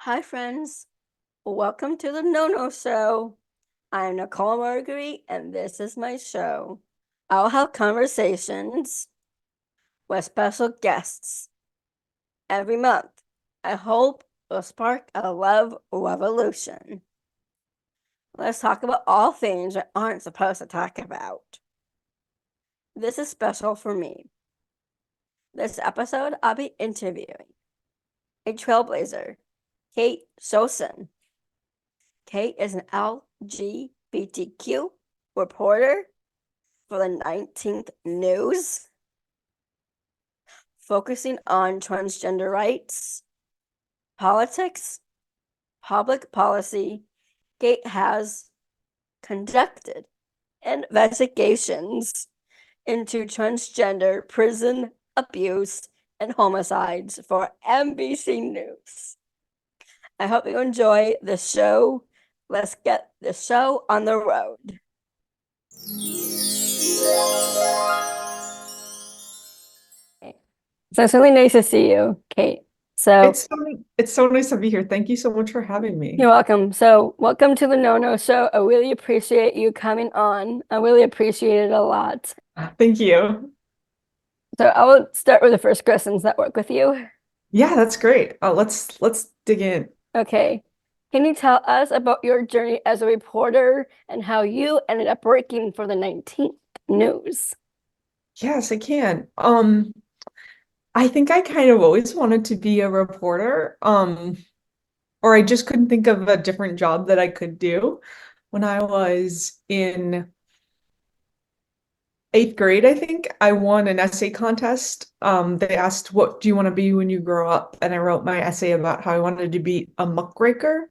Hi, friends. Welcome to the No Show. I'm Nicole Marguerite, and this is my show. I'll have conversations with special guests every month. I hope will spark a love revolution. Let's talk about all things we aren't supposed to talk about. This is special for me. This episode, I'll be interviewing a trailblazer, Kate Sosin. Kate is an LGBTQ reporter for the 19th News, focusing on transgender rights, politics, public policy. Kate has conducted investigations into transgender prison abuse and homicides for NBC News. I hope you enjoy the show. Let's get the show on the road. So it's really nice to see you, Kate. So It's so nice to be here. Thank you so much for having me. you're welcome. So welcome to the No Show. I really appreciate you coming on. I really appreciate it a lot. Thank you. So I will start with the first questions that work with you. Yeah, that's great. Let's dig in. Okay. Can you tell us about your journey as a reporter and how you ended up working for the 19th News? Yes, I can. I think I kind of always wanted to be a reporter. Or I just couldn't think of a different job that I could do. When I was in eighth grade, I think I won an essay contest. They asked, "What do you want to be when you grow up?" And I wrote my essay about how I wanted to be a muckraker,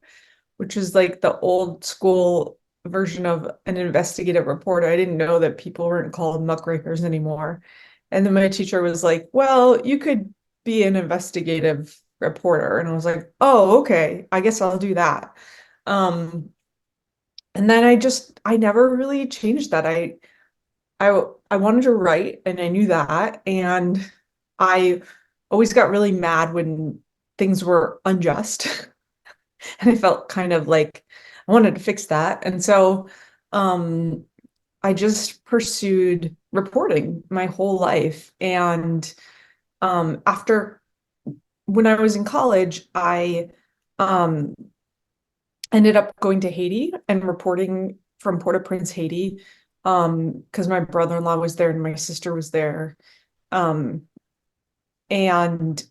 which is like the old school version of an investigative reporter. I didn't know that people weren't called muckrakers anymore. And then my teacher was like, "Well, you could be an investigative reporter." And I was like, "Oh, okay. I guess I'll do that." Um, and then I never really changed that. I wanted to write and I knew that. And I always got really mad when things were unjust. And I felt kind of like I wanted to fix that. And so um, I just pursued reporting my whole life. And after when I was in college, I um, ended up going to Haiti and reporting from Port-au-Prince, Haiti, because my brother-in-law was there and my sister was there, um, and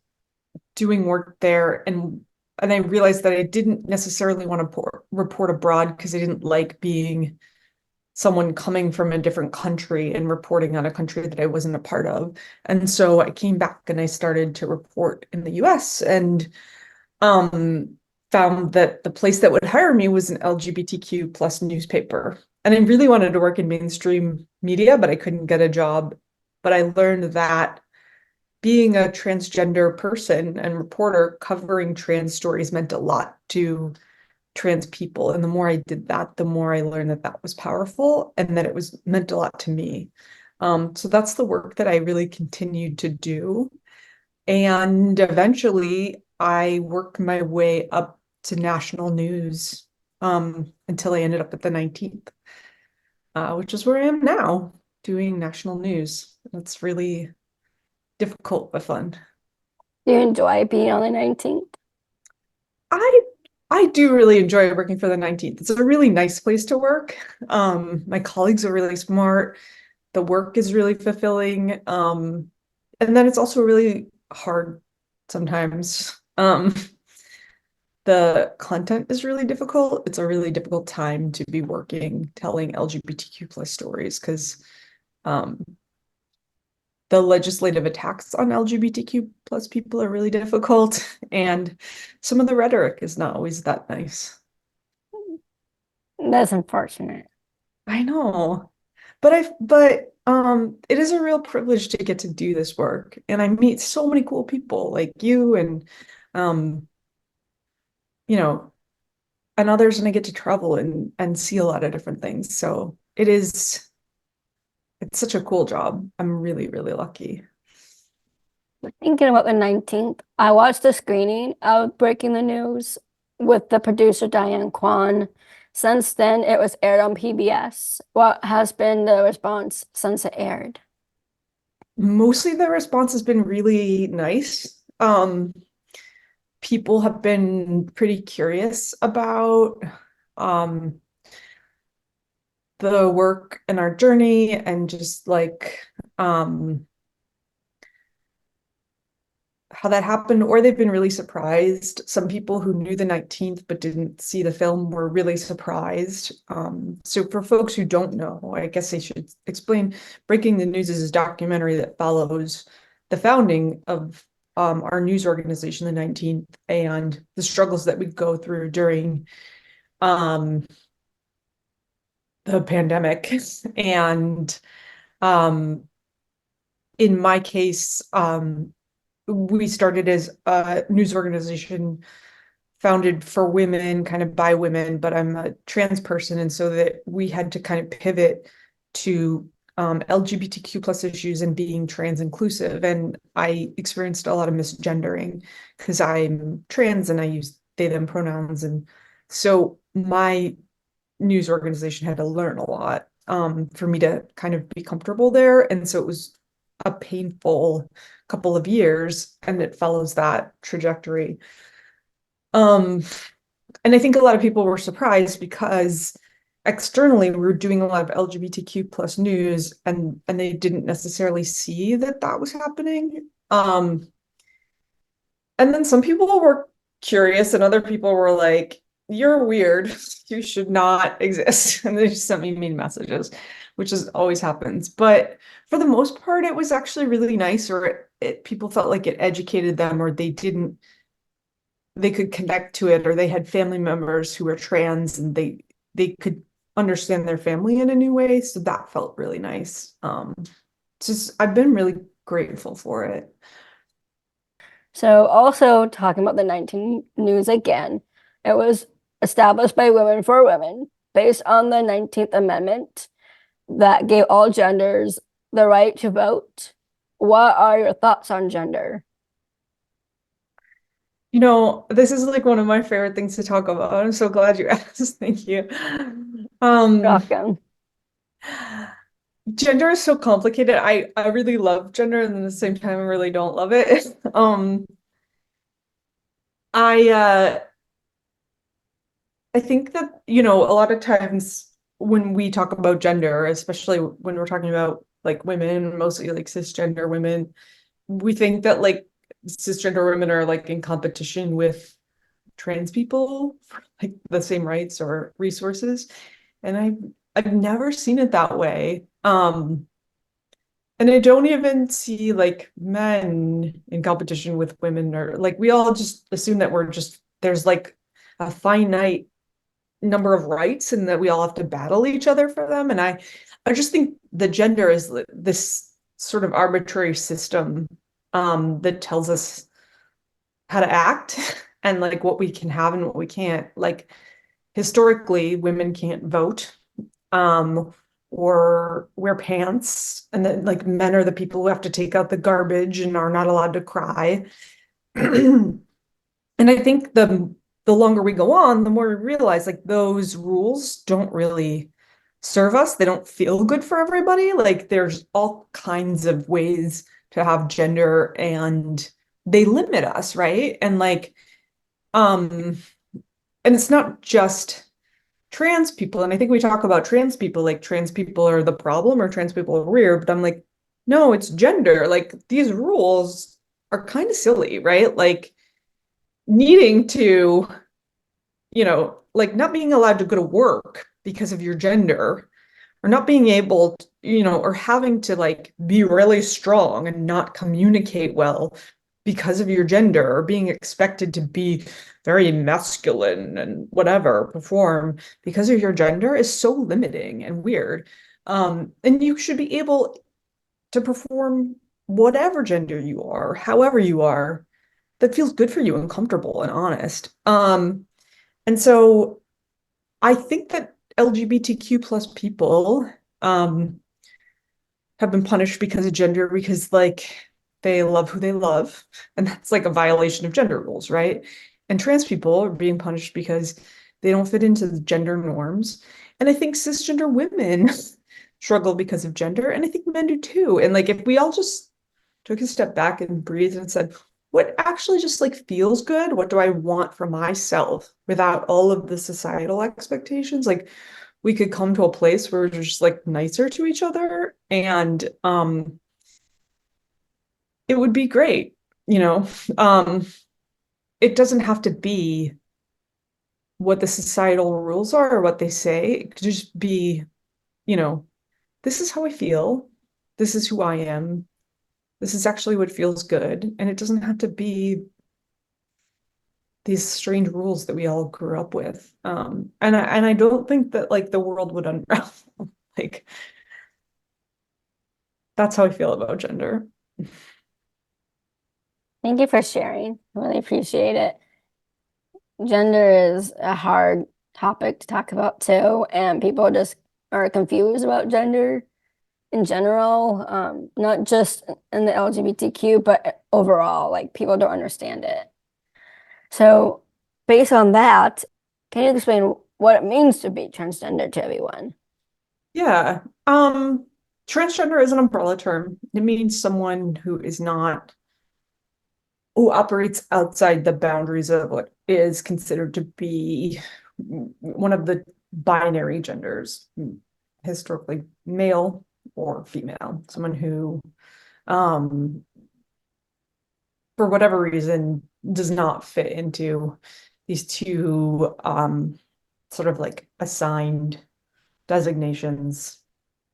doing work there. And I realized that I didn't necessarily want to report abroad because I didn't like being someone coming from a different country and reporting on a country that I wasn't a part of. And so I came back and I started to report in the US and um, found that the place that would hire me was an LGBTQ plus newspaper. And I really wanted to work in mainstream media, but I couldn't get a job. But I learned that being a transgender person and reporter covering trans stories meant a lot to trans people. And the more I did that, the more I learned that that was powerful and that it was meant a lot to me. So that's the work that I really continued to do. And eventually I worked my way up to national news until I ended up at the 19th, which is where I am now, doing national news. That's really difficult but fun. Do you enjoy being on the 19th? I I do really enjoy working for the 19th. It's a really nice place to work. My colleagues are really smart. The work is really fulfilling. And then it's also really hard sometimes. The content is really difficult. It's a really difficult time to be working, telling LGBTQ plus stories because um, the legislative attacks on LGBTQ plus people are really difficult, and some of the rhetoric is not always that nice. That's unfortunate. I know, but it is a real privilege to get to do this work, and I meet so many cool people like you and um, you know, and others, and I get to travel and see a lot of different things. So it's such a cool job. I'm really, really lucky. Thinking about the 19th, I watched the screening of Breaking the News. with the producer Diane Kwan. Since then, it was aired on PBS. What has been the response since it aired? Mostly the response has been really nice. People have been pretty curious about um, the work and our journey and just like how that happened, or they've been really surprised. Some people who knew the 19th but didn't see the film were really surprised. So for folks who don't know, I guess I should explain. Breaking the News is a documentary that follows the founding of our news organization, the 19th, and the struggles that we go through during um, the pandemic. And um, in my case, we started as a news organization founded for women, kind of by women, but I'm a trans person, and so that we had to kind of pivot to LGBTQ plus issues and being trans inclusive. And I experienced a lot of misgendering because I'm trans and I use they, them pronouns. And so my news organization had to learn a lot for me to kind of be comfortable there. And so it was a painful couple of years, and it follows that trajectory. Um, and I think a lot of people were surprised because externally we were doing a lot of LGBTQ plus news, and they didn't necessarily see that that was happening. And then some people were curious, and other people were like, "You're weird. You should not exist." And they just sent me mean messages, which is always happens. But for the most part, it was actually really nice, or people felt like it educated them, or they could connect to it, or they had family members who were trans and they could understand their family in a new way. So that felt really nice. Just I've been really grateful for it. So, also talking about the 19 News again, it was established by women for women based on the 19th Amendment that gave all genders the right to vote. What are your thoughts on gender? You know, this is like one of my favorite things to talk about. I'm so glad you asked. Thank you. Um, Welcome. Gender is so complicated. I really love gender, and at the same time I really don't love it. I I think that, you know, a lot of times when we talk about gender, especially when we're talking about like women, mostly like cisgender women, we think that like cisgender women are like in competition with trans people for like the same rights or resources. And I've never seen it that way. And I don't even see like men in competition with women, or like we all just assume that we're just there's like a finite number of rights and that we all have to battle each other for them. And I just think the gender is this sort of arbitrary system that tells us how to act and like what we can have and what we can't. Like historically, women can't vote um or wear pants, and then like men are the people who have to take out the garbage and are not allowed to cry. And I think the longer we go on, the more we realize like those rules don't really serve us. They don't feel good for everybody. Like there's all kinds of ways to have gender and they limit us, right? And like um and it's not just trans people. And I think we talk about trans people like trans people are the problem or trans people are weird, but I'm like, no, it's gender. Like these rules are kind of silly, right? Like needing to, you know, like not being allowed to go to work because of your gender, or not being able to, you know, or having to like be really strong and not communicate well because of your gender, or being expected to be very masculine and whatever, perform because of your gender is so limiting and weird. And you should be able to perform whatever gender you are, however you are, that feels good for you and comfortable and honest. And so I think that LGBTQ plus people um, have been punished because of gender because like they love who they love, and that's like a violation of gender rules, right? and trans people are being punished because they don't fit into the gender norms. And I think cisgender women struggle because of gender, and I think men do too. And like if we all just took a step back and breathed and said, what actually just like feels good? What do I want for myself without all of the societal expectations? Like we could come to a place where we're just like nicer to each other and it would be great, you know. Um it doesn't have to be what the societal rules are or what they say. It could just be, you know, this is how I feel. This is who I am. This is actually what feels good. And it doesn't have to be these strange rules that we all grew up with. And I don't think that like the world would unravel. Like that's how I feel about gender. Thank you for sharing. I really appreciate it. Gender is a hard topic to talk about too, and people just are confused about gender in general, not just in the LGBTQ, but overall, like people don't understand it. So, based on that, can you explain what it means to be transgender to everyone? Yeah. Transgender is an umbrella term. It means someone who operates outside the boundaries of what is considered to be one of the binary genders, historically male or female, someone who, um, for whatever reason, does not fit into these two sort of like assigned designations.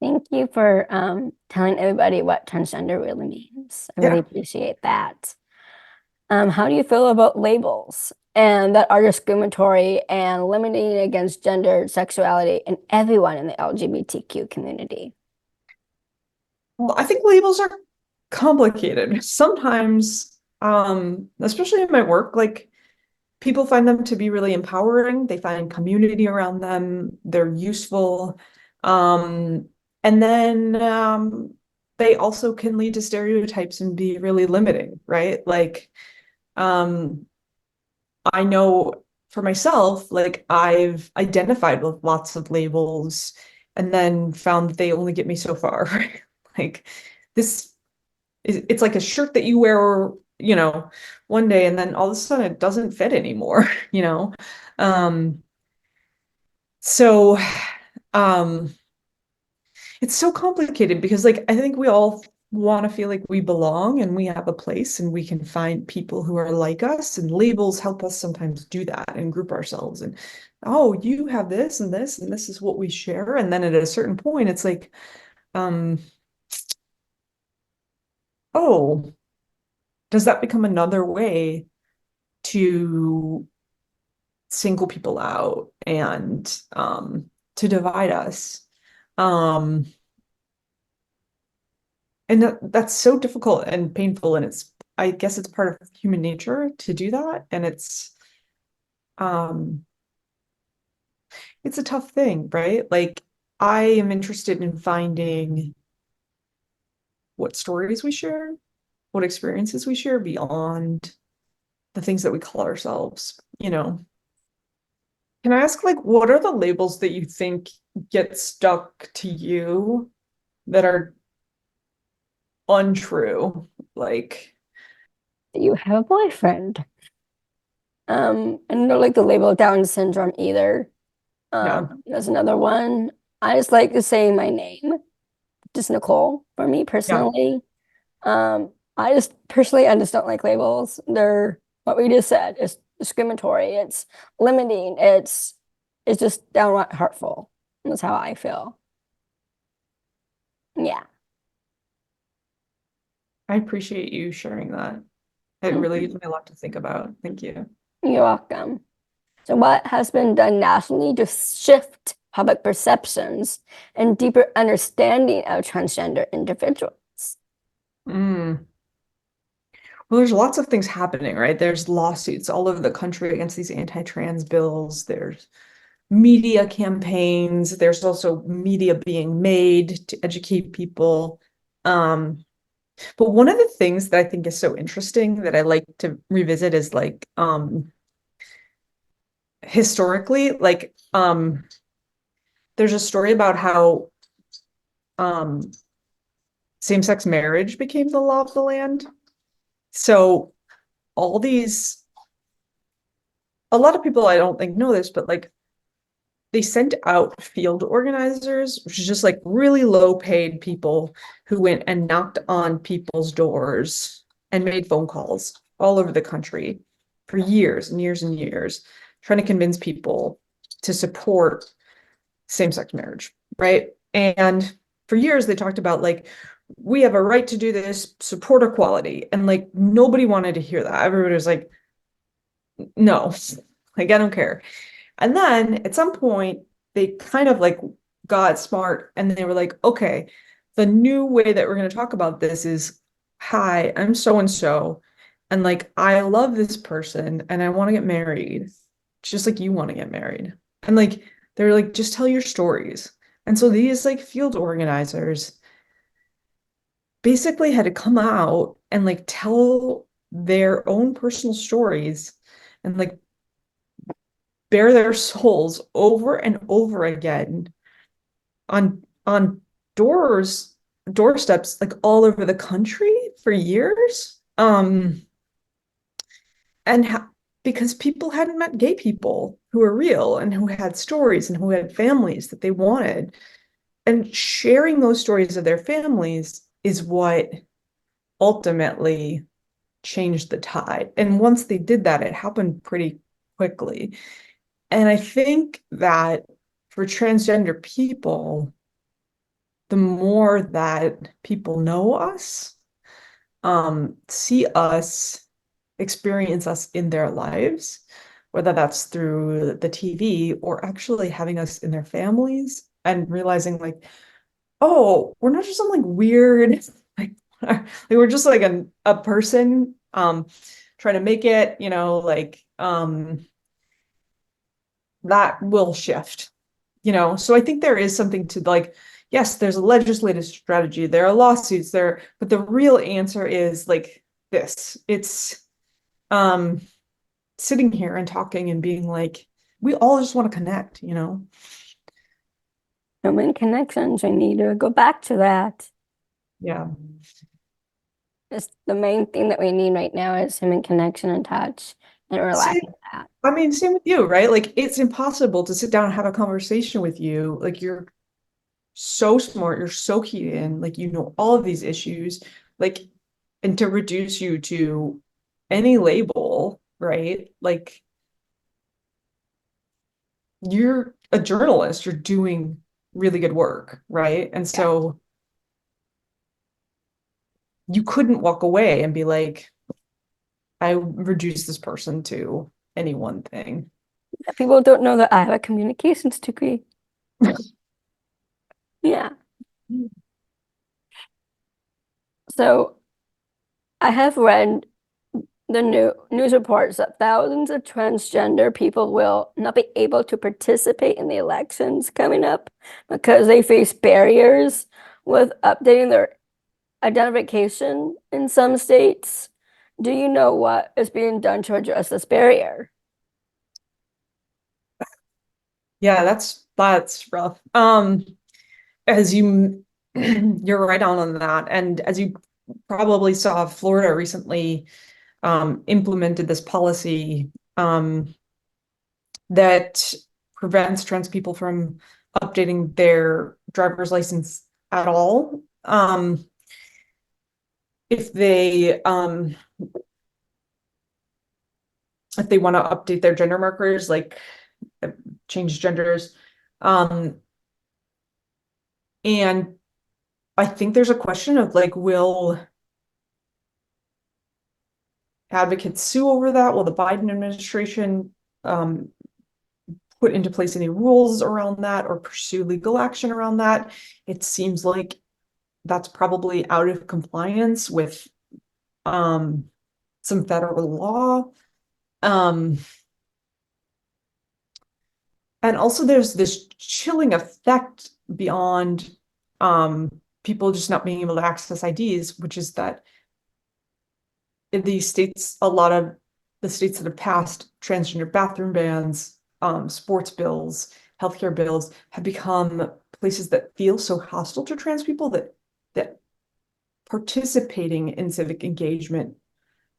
Thank you for telling everybody what transgender really means. I really Yeah. appreciate that. How do you feel about labels and that are discriminatory and limiting against gender, sexuality, and everyone in the LGBTQ community? Well, I think labels are complicated. Sometimes, especially in my work, like people find them to be really empowering. They find community around them. They're useful. Um, and then they also can lead to stereotypes and be really limiting, right? Like, um, I know for myself, like I've identified with lots of labels and then found that they only get me so far. Like this it's like a shirt that you wear, one day and then all of a sudden it doesn't fit anymore, you know? Um, so um it's so complicated because like I think we all want to feel like we belong and we have a place and we can find people who are like us and labels help us sometimes do that and group ourselves and oh, you have this and this is what we share. And then at a certain point it's like, um, oh, does that become another way to single people out and to divide us? Um, and that's so difficult and painful, and I guess it's part of human nature to do that, and um, it's a tough thing, right? Like I am interested in finding what stories we share, what experiences we share beyond the things that we call ourselves, you know. Can I ask, like, what are the labels that you think get stuck to you that are untrue? Like, You have a boyfriend. I don't like the label Down syndrome either. yeah, There's another one. I just like to say my name, just Nicole, for me yeah. personally. I just personally, I just don't like labels. They're what we just said. It's discriminatory. It's limiting. It's just downright hurtful. That's how I feel. Yeah. I appreciate you sharing that. It really gives Mhm. me a lot to think about. Thank you. You're welcome. So, what has been done nationally to shift public perceptions and deeper understanding of transgender individuals? Mm. Well, there's lots of things happening, right? There's lawsuits all over the country against these anti-trans bills. There's media campaigns. There's also media being made to educate people. Um, but one of the things that I think is so interesting that I like to revisit is like historically, like there's a story about how um same-sex marriage became the law of the land. So all these, a lot of people I don't think know this, but like they sent out field organizers, which is just like really low paid people who went and knocked on people's doors and made phone calls all over the country for years and years and years, trying to convince people to support same-sex marriage, right? And for years they talked about like we have a right to do this, support equality. And like nobody wanted to hear that. Everybody was like, no, like I don't care. And then at some point, they kind of like got smart and they were like, okay, the new way that we're going to talk about this is, hi, I'm so and so. And like, I love this person and I want to get married, just like you want to get married. And like, they're like, just tell your stories. And so these like field organizers basically had to come out and like tell their own personal stories and like bare their souls over and over again on doorsteps like all over the country for years. And because people hadn't met gay people who were real and who had stories and who had families that they wanted. And sharing those stories of their families is what ultimately changed the tide. And once they did that, it happened pretty quickly. And I think that for transgender people, the more that people know us, see us, experience us in their lives, whether that's through the TV or actually having us in their families and realizing like, oh, we're not just some like weird, like we're just like a person trying to make it, like that will shift, so I think there is something to like, yes, there's a legislative strategy, there are lawsuits there, but the real answer is like this. It's um sitting here and talking and being like, we all just want to connect. Human connections. We need to go back to that. Yeah. It's the main thing that we need right now is human connection and touch, and we're Same, lacking that. I mean, same with you, right? Like it's impossible to sit down and have a conversation with you. Like you're so smart, you're so keyed in, like you know all of these issues, like, and to reduce you to any label, right? Like you're a journalist, you're doing really good work, right? And Yeah. so you couldn't walk away and be like, I reduce this person to any one thing. People don't know that I have a communications degree. Yeah. So I have read the news reports that thousands of transgender people will not be able to participate in the elections coming up because they face barriers with updating their identification in some states. Do you know what is being done to address this barrier? Yeah, that's rough. As you you're right on that. And as you probably saw, Florida recently implemented this policy that prevents trans people from updating their driver's license at all. If they if they want to update their gender markers, like change genders. Um, and I think there's a question of like, will advocates sue over that? Will the Biden administration um, put into place any rules around that or pursue legal action around that? It seems like that's probably out of compliance with um, some federal law. Um, and also there's this chilling effect beyond um, people just not being able to access IDs, which is that in these states, a lot of the states that have passed transgender bathroom bans, sports bills, healthcare bills have become places that feel so hostile to trans people that participating in civic engagement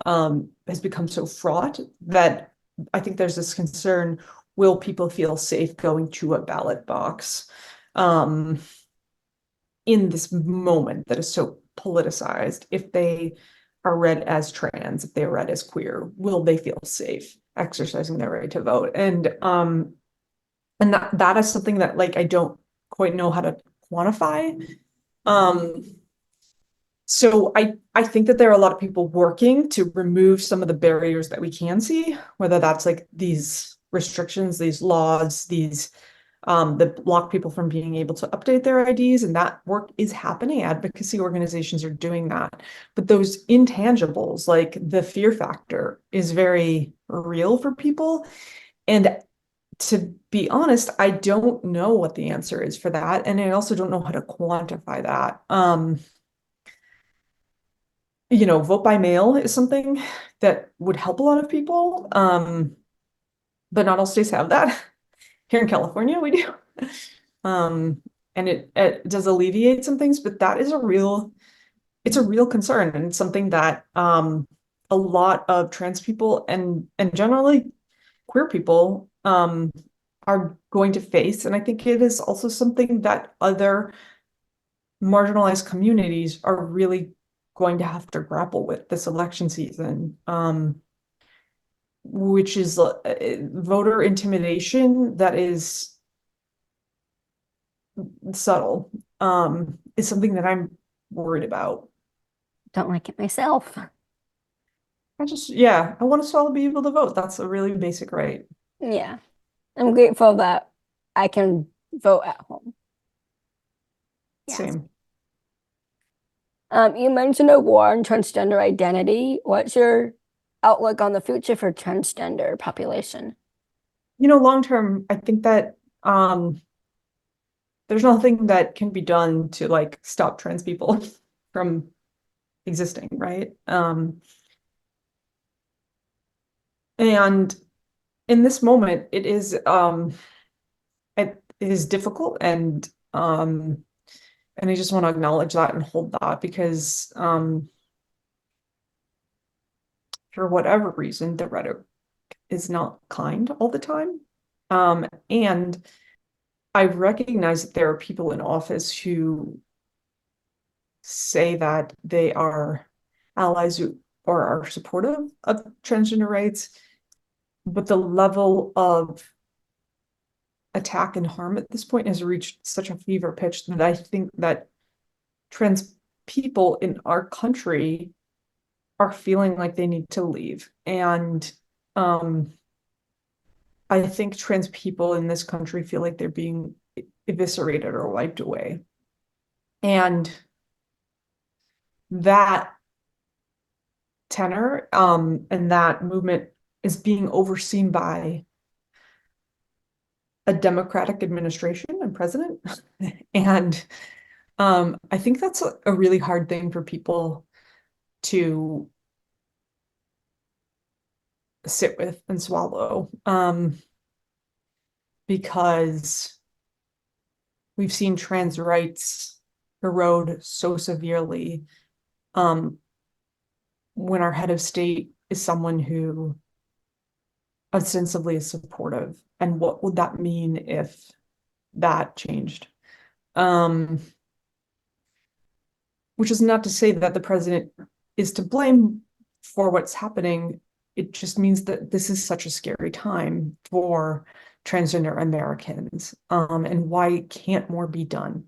has become so fraught that I think there's this concern, will people feel safe going to a ballot box in this moment that is so politicized? If they are read as trans, if they are read as queer, will they feel safe exercising their right to vote? And that is something that like I don't quite know how to quantify. Um, so I think that there are a lot of people working to remove some of the barriers that we can see, whether that's like these restrictions, these laws, these that block people from being able to update their IDs, and that work is happening. Advocacy organizations are doing that. But those intangibles, like the fear factor, is very real for people. And to be honest, I don't know what the answer is for that. And I also don't know how to quantify that. Vote by mail is something that would help a lot of people. But not all states have that. Here in California, we do. Um, and it does alleviate some things, but that is it's a real concern, and it's something that a lot of trans people and generally queer people are going to face. And I think it is also something that other marginalized communities are really going to have to grapple with this election season, which is voter intimidation that is subtle, is something that I'm worried about. Don't like it myself. Yeah, I want us all to be able to vote. That's a really basic right. Yeah. I'm grateful that I can vote at home. Yes. Same. You mentioned a war on transgender identity. What's your outlook on the future for transgender population? Long term, I think that there's nothing that can be done to like stop trans people from existing, right? And in this moment, it is difficult, and I just want to acknowledge that and hold that because for whatever reason, the rhetoric is not kind all the time. And I recognize that there are people in office who say that they are allies or are supportive of transgender rights, but the level of attack and harm at this point has reached such a fever pitch that I think that trans people in our country are feeling like they need to leave. And I think trans people in this country feel like they're being eviscerated or wiped away. And that tenor and that movement is being overseen by a Democratic administration and president. And I think that's a really hard thing for people to sit with and swallow, because we've seen trans rights erode so severely when our head of state is someone who ostensibly is supportive. And what would that mean if that changed? Um, which is not to say that the president is to blame for what's happening. It just means that this is such a scary time for transgender Americans. And why can't more be done?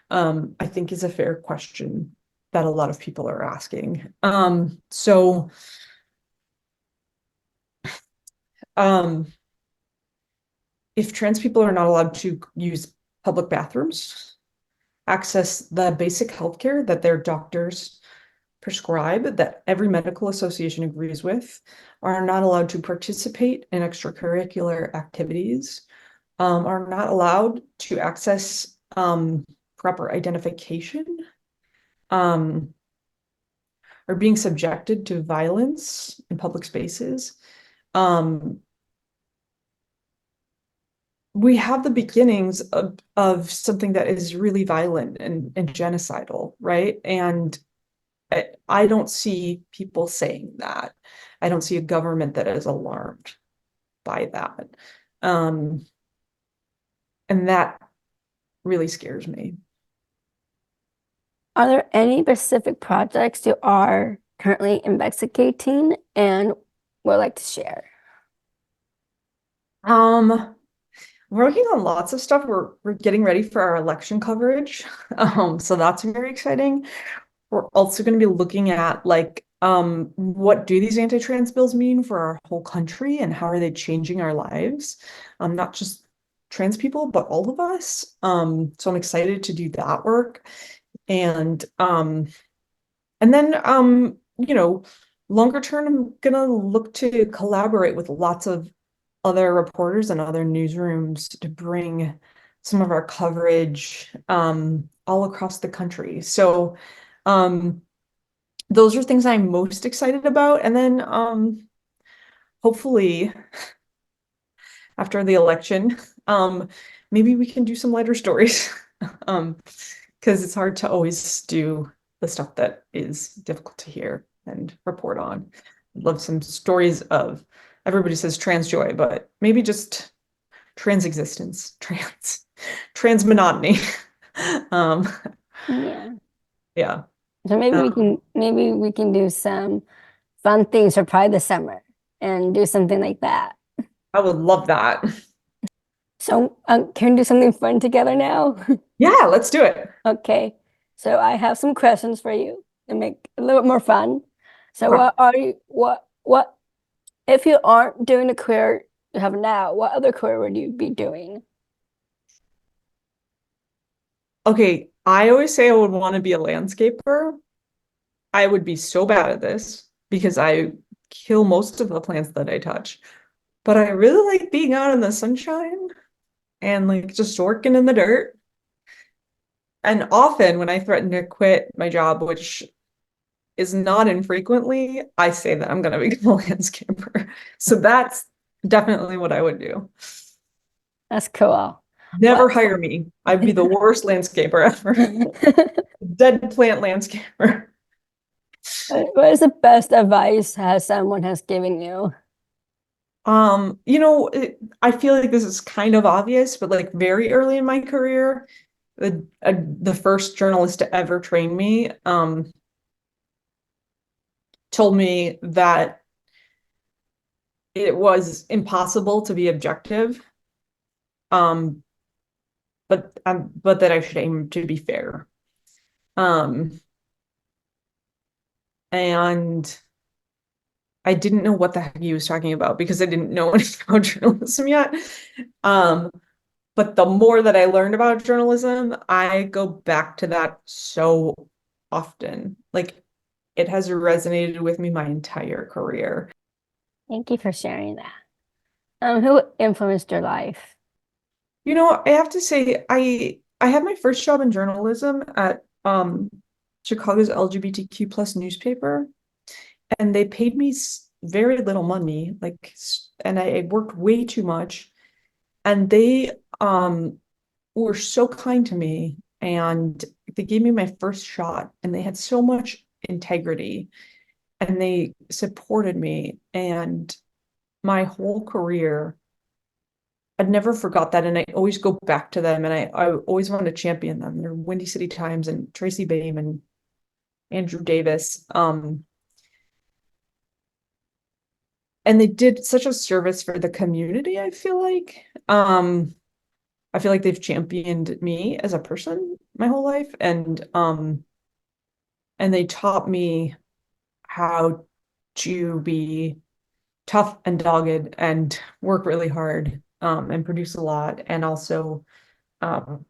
I think is a fair question that a lot of people are asking. So if trans people are not allowed to use public bathrooms, access the basic healthcare that their doctors prescribe, that every medical association agrees with, are not allowed to participate in extracurricular activities, are not allowed to access proper identification, um, are being subjected to violence in public spaces, um, we have the beginnings of something that is really violent and genocidal, right? And I don't see people saying that. I don't see a government that is alarmed by that. Um, and that really scares me. Are there any specific projects you are currently investigating and would like to share? Um, we're working on lots of stuff. We're getting ready for our election coverage. So that's very exciting. We're also going to be looking at like what do these anti-trans bills mean for our whole country and how are they changing our lives? Not just trans people, but all of us. So I'm excited to do that work. And then longer term, I'm gonna look to collaborate with lots of other reporters and other newsrooms to bring some of our coverage all across the country. So um those are things I'm most excited about. And then hopefully after the election, um maybe we can do some lighter stories. Um because it's hard to always do the stuff that is difficult to hear and report on. I'd love some stories of everybody says trans joy, but maybe just trans existence, trans monotony. Um Yeah. yeah. So maybe Uh, we can do some fun things for Pride this summer and do something like that. I would love that. So can we do something fun together now? Yeah, let's do it. Okay. So I have some questions for you to make it a little bit more fun. So Okay. what if you aren't doing the career you have now, what other career would you be doing? Okay, I always say I would want to be a landscaper. I would be so bad at this because I kill most of the plants that I touch. But I really like being out in the sunshine and like just working in the dirt. And often when I threaten to quit my job, which is not infrequently, I say that I'm going to become a landscaper. So that's definitely what I would do. That's cool. Never What hire me. I'd be the worst landscaper ever. Dead plant landscaper. what is the best advice has someone has given you? I feel like this is kind of obvious, but like very early in my career, the first journalist to ever train me, told me that it was impossible to be objective, um, but that I should aim to be fair. Um, and I didn't know what the heck he was talking about because I didn't know anything about journalism yet. Um, But the more that I learned about journalism, I go back to that so often. Like it has resonated with me my entire career. Thank you for sharing that. Who influenced your life? I have to say I had my first job in journalism at Chicago's LGBTQ plus newspaper, and they paid me very little money, and I worked way too much, and they were so kind to me and they gave me my first shot and they had so much integrity and they supported me and my whole career I'd never forgot that and I always go back to them and I always want to champion them. They're Windy City Times and Tracy Baim and Andrew Davis. And they did such a service for the community, I feel like. I feel like they've championed me as a person my whole life and they taught me how to be tough and dogged and work really hard and produce a lot. And also, um,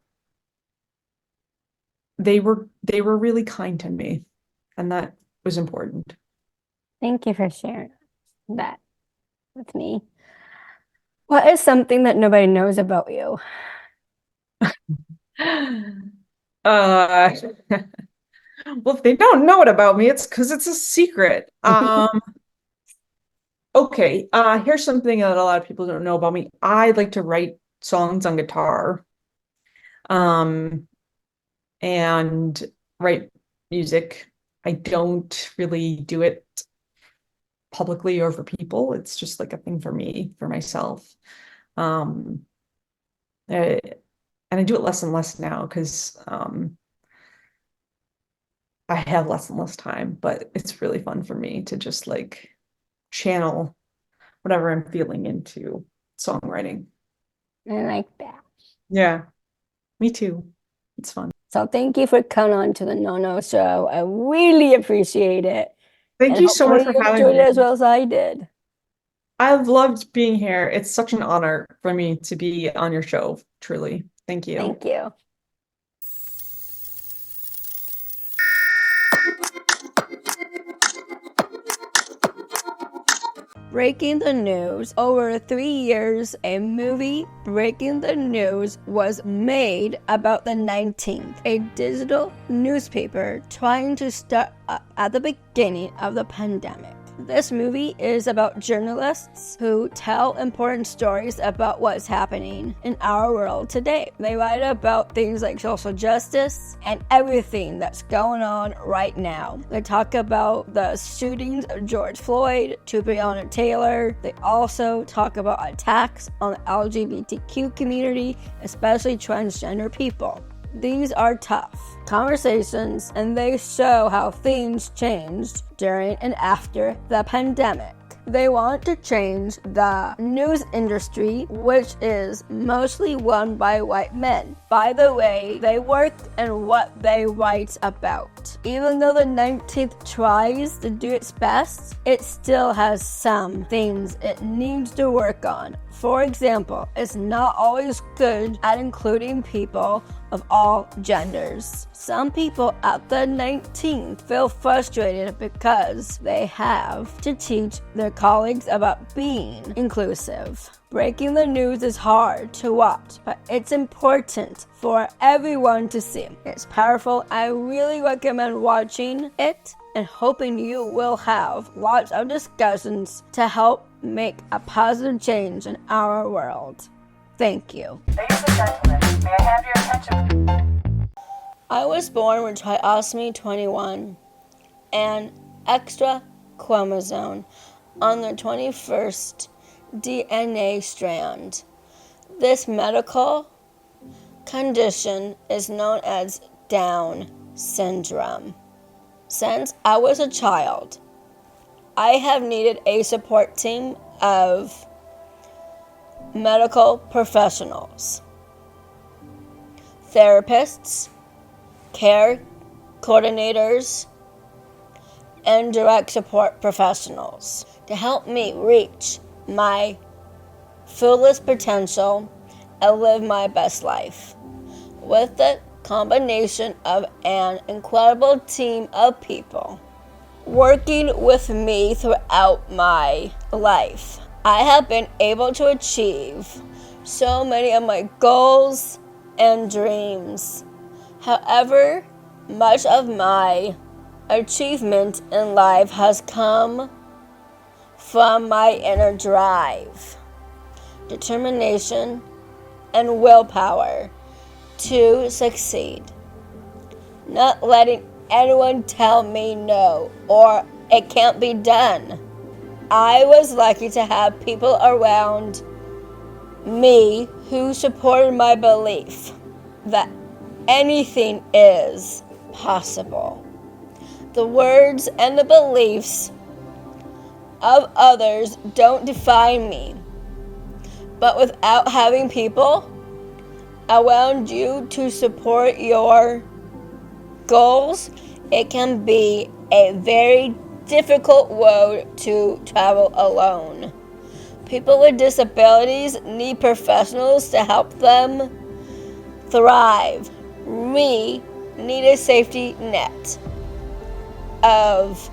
they were really kind to me, and that was important. Thank you for sharing that with me. What is something that nobody knows about you? Uh, well, if they don't know it about me, it's because it's a secret. Okay, here's something that a lot of people don't know about me. I like to write songs on guitar, um, and write music. I don't really do it publicly or for people. It's just like a thing for me, for myself. Um, uh, and I do it less and less now because I have less and less time, but it's really fun for me to just like channel whatever I'm feeling into songwriting. I like that. Yeah, me too. It's fun. So thank you for coming on to the No No Show. I really appreciate it. Thank And you so much hopefully for you having enjoyed it me. as well as I did. I've loved being here. It's such an honor for me to be on your show, truly. Thank you. Thank you. Breaking the news. Over 3 years, a movie, Breaking the News, was made about the 19th, a digital newspaper trying to start up at the beginning of the pandemic. This movie is about journalists who tell important stories about what's happening in our world today. They write about things like social justice and everything that's going on right now. They talk about the shootings of George Floyd to Breonna Taylor. They also talk about attacks on the LGBTQ community, especially transgender people. These are tough conversations, and they show how things changed during and after the pandemic. They want to change the news industry, which is mostly run by white men, by the way they work and what they write about. Even though the 19th tries to do its best, it still has some things it needs to work on. For example, it's not always good at including people of all genders. Some people at the 19th feel frustrated because they have to teach their colleagues about being inclusive. Breaking the news is hard to watch, but it's important for everyone to see. It's powerful. I really recommend watching it and hoping you will have lots of discussions to help make a positive change in our world. Thank you. Ladies and gentlemen, may I have your attention? I was born with trisomy 21, an extra chromosome on the 21st DNA strand. This medical condition is known as Down syndrome. Since I was a child, I have needed a support team of medical professionals, therapists, care coordinators, and direct support professionals to help me reach my fullest potential and live my best life. With the combination of an incredible team of people working with me throughout my life, I have been able to achieve so many of my goals and dreams. However, much of my achievement in life has come from my inner drive, determination, and willpower to succeed. Not letting anyone tell me no or it can't be done. I was lucky to have people around me who supported my belief that anything is possible. The words and the beliefs of others don't define me, but without having people around you to support your goals, it can be a very difficult road to travel alone. People with disabilities need professionals to help them thrive. We need a safety net of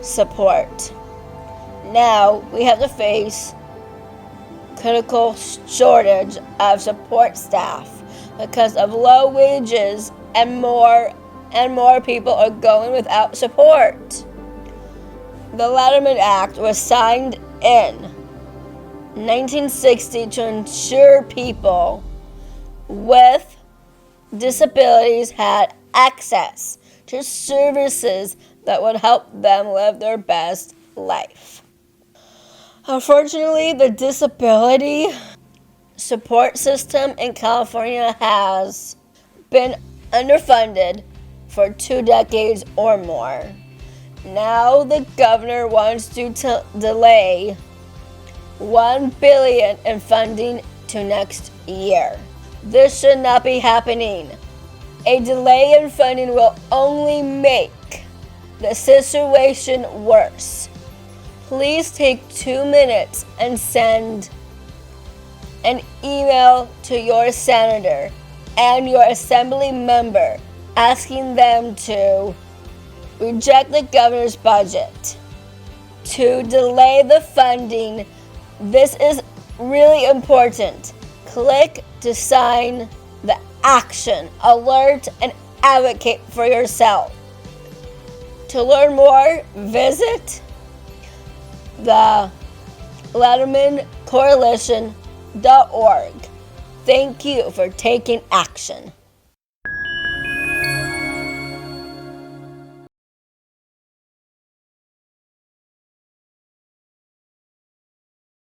support. Now we have to face critical shortage of support staff because of low wages, and more people are going without support. The Letterman Act was signed in 1960 to ensure people with disabilities had access to services that would help them live their best life. Unfortunately, the disability support system in California has been underfunded for 2 decades or more. Now the governor wants to delay $1 billion in funding to next year. This should not be happening. A delay in funding will only make the situation worse. Please take 2 minutes and send an email to your senator and your assembly member asking them to reject the governor's budget, to delay the funding. This is really important. Click to sign the action, alert, and advocate for yourself. To learn more, visit the LettermanCoalition.org. Thank you for taking action.